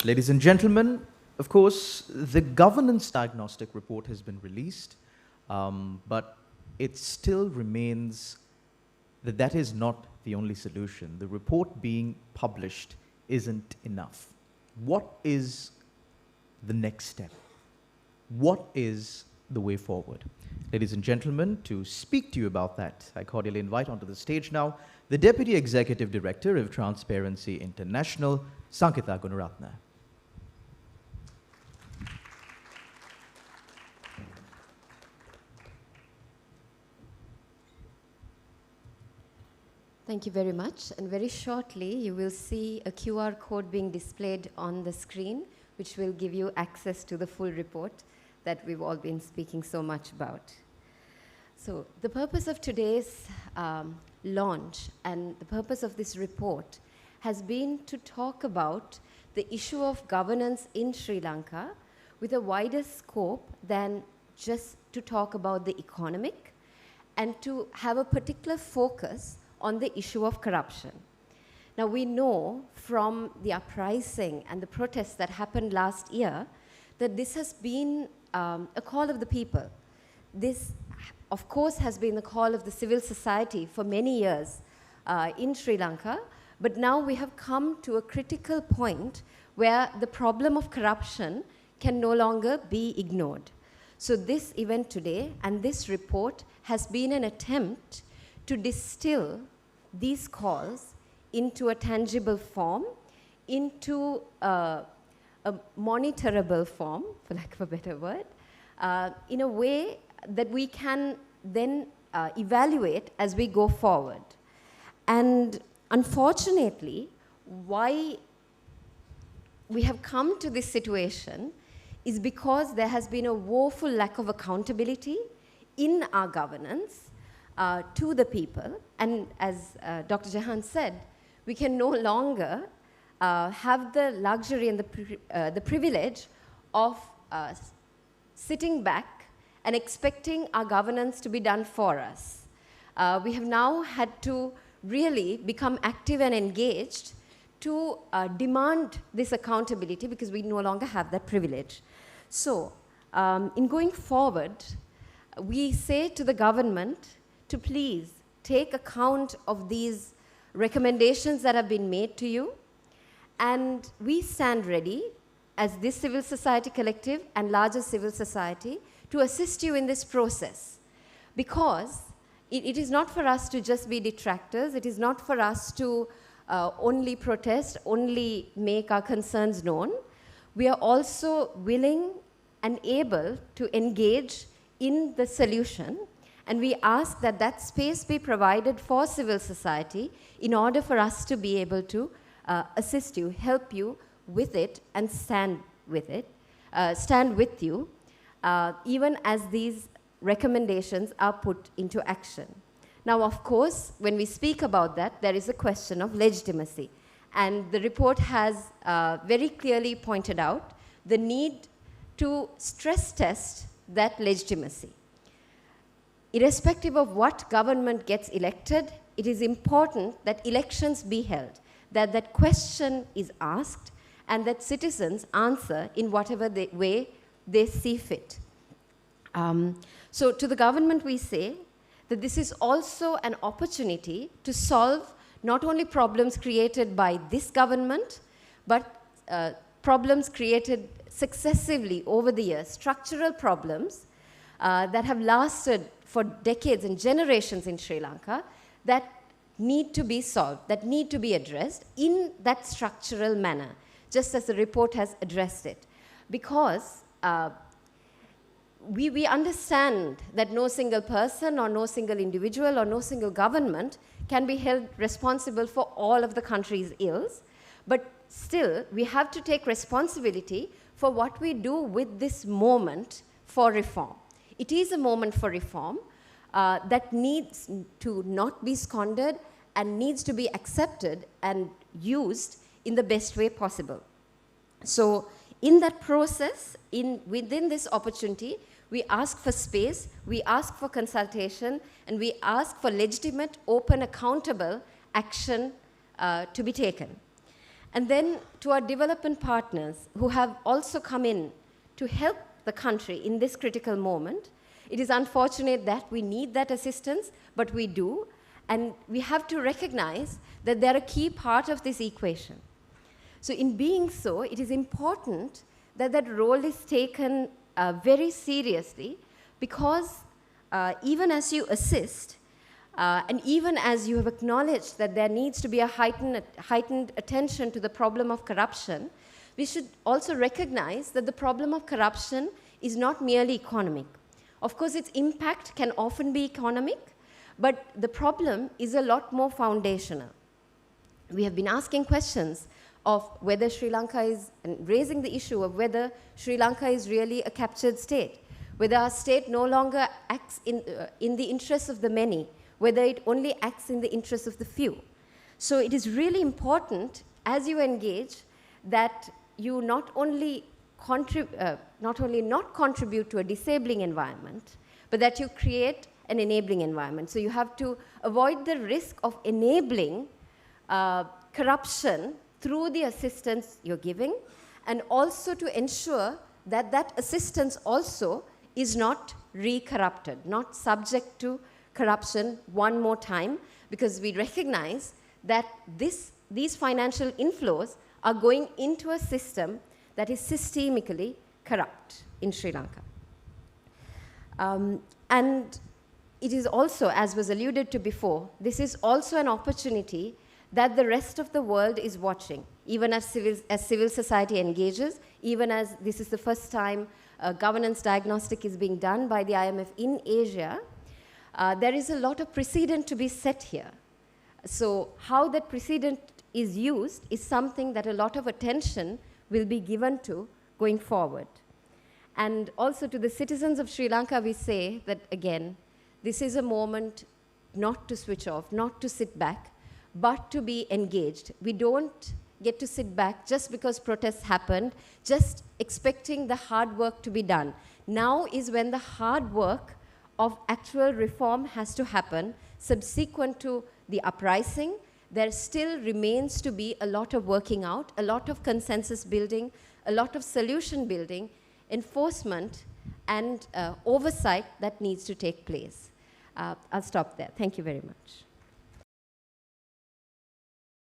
Ladies and gentlemen, of course, the governance diagnostic report has been released, but it still remains that that is not the only solution. The report being published isn't enough. What is the next step? What is the way forward? Ladies and gentlemen, to speak to you about that, I cordially invite onto the stage now the Deputy Executive Director of Transparency International, Sankhitha Gunaratne. Thank you very much. And very shortly, you will see a QR code being displayed on the screen, which will give you access to the full report that we've all been speaking so much about. So the purpose of today's launch and the purpose of this report has been to talk about the issue of governance in Sri Lanka with a wider scope than just to talk about the economic and to have a particular focus on the issue of corruption. Now we know from the uprising and the protests that happened last year that this has been a call of the people. This, of course, has been the call of the civil society for many years in Sri Lanka, but now we have come to a critical point where the problem of corruption can no longer be ignored. So this event today and this report has been an attempt to distill these calls into a tangible form, into a monitorable form, for lack of a better word, in a way that we can then evaluate as we go forward. And unfortunately, why we have come to this situation is because there has been a woeful lack of accountability in our governance to the people. And as Dr. Jahan said, we can no longer have the luxury and the privilege of sitting back and expecting our governance to be done for us. We have now had to really become active and engaged to demand this accountability because we no longer have that privilege. So, in going forward, we say to the government to please take account of these recommendations that have been made to you, and we stand ready as this civil society collective and larger civil society to assist you in this process, because it is not for us to just be detractors, it is not for us to only protest, only make our concerns known. We are also willing and able to engage in the solution, and we ask that that space be provided for civil society in order for us to be able to assist you, help you with it, and stand with you, even as these recommendations are put into action. Now, of course, when we speak about that, there is a question of legitimacy. And the report has very clearly pointed out the need to stress test that legitimacy. Irrespective of what government gets elected, it is important that elections be held, that that question is asked, and that citizens answer in whatever way they see fit. So to the government we say that this is also an opportunity to solve not only problems created by this government, but problems created successively over the years, structural problems that have lasted for decades and generations in Sri Lanka that need to be solved, that need to be addressed in that structural manner, just as the report has addressed it. Because we understand that no single person or no single individual or no single government can be held responsible for all of the country's ills, but still we have to take responsibility for what we do with this moment for reform. It is a moment for reform that needs to not be squandered and needs to be accepted and used in the best way possible. So in that process, within this opportunity, we ask for space, we ask for consultation, and we ask for legitimate, open, accountable action to be taken. And then to our development partners who have also come in to help the country in this critical moment. It is unfortunate that we need that assistance, but we do. And we have to recognize that they're a key part of this equation. So in being so, it is important that that role is taken very seriously, because even as you assist, and even as you have acknowledged that there needs to be a heightened attention to the problem of corruption, we should also recognize that the problem of corruption is not merely economic. Of course, its impact can often be economic, but the problem is a lot more foundational. We have been asking questions of whether Sri Lanka is, and raising the issue of whether Sri Lanka is really a captured state, whether our state no longer acts in the interests of the many, whether it only acts in the interests of the few. So it is really important, as you engage, that you not only not contribute to a disabling environment, but that you create an enabling environment. So you have to avoid the risk of enabling corruption through the assistance you're giving, and also to ensure that that assistance also is not re-corrupted, not subject to corruption one more time, because we recognize that these financial inflows are going into a system that is systemically corrupt in Sri Lanka. And it is also, as was alluded to before, this is also an opportunity that the rest of the world is watching, even as civil society engages, even as this is the first time governance diagnostic is being done by the IMF in Asia. There is a lot of precedent to be set here. So how that precedent is used is something that a lot of attention will be given to going forward. And also to the citizens of Sri Lanka, we say that, again, this is a moment not to switch off, not to sit back, but to be engaged. We don't get to sit back just because protests happened, just expecting the hard work to be done. Now is when the hard work of actual reform has to happen. Subsequent to the uprising, there still remains to be a lot of working out, a lot of consensus building, a lot of solution building, enforcement, and oversight that needs to take place. I'll stop there. Thank you very much.